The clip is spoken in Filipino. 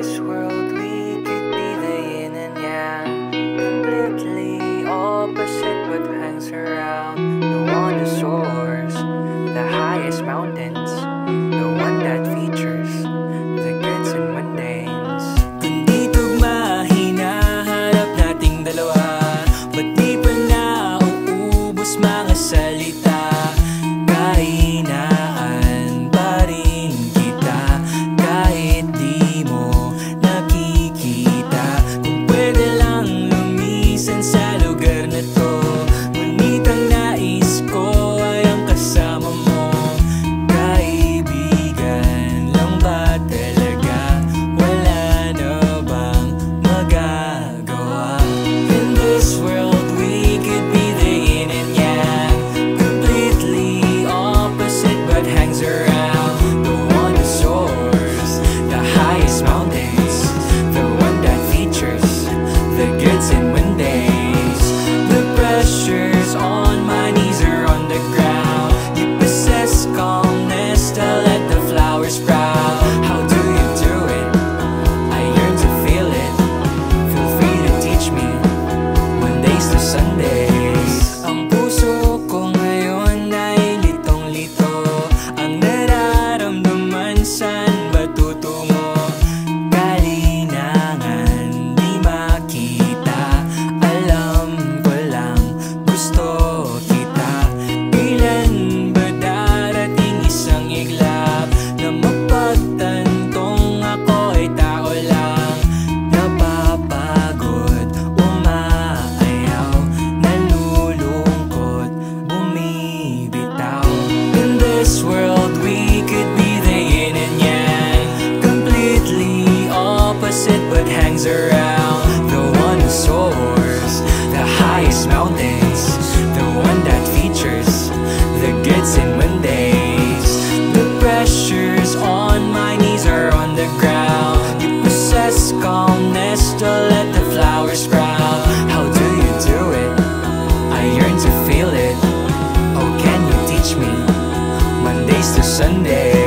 this world we could be the yin and yang, completely opposite what hangs around. The one who soars the highest mountains, the one that features the goods and mundanes. Kung di tugma, hinahanap nating dalawa, ba't di pa nauubos mga salita? Kahinaan pa rin kita, kahit di mo nakikita. Kung pwede lang lumisan sa lugar na to, ngunit ang nais ko ay ang kasama mo. Kaibigan lang ba talaga? Wala na bang magagawa? In this world we could be the yin and yang, completely opposite but hangs around. The one who soars the highest mountains, the one that features the goods and mundanes. The pressures on my knees are on the ground. You possess calmness to let the flowers sprout. How do you do it? I yearn to feel it. Feel free to teach me Mondays to Sundays. Ang puso ko ngayon ay litong-lito. Ang nararamdaman, saan ba tutungo? Kalinangan di makita, alam ko lang gusto kita. Kailan ba darating isang iglap na mapagtantong ako ay tao lang? Napapagod, umaayaw, nalulungkot, bumibitaw. In this world we could be the yin and yang, completely opposite but hangs around. The one who soars the highest mountains, the one that features the goods and mundanes. The pressures on my knees are on the ground. You possess calmness to let the flowers sprout. How do you do it? I yearn to feel it. Oh, can you teach me Mondays to Sundays?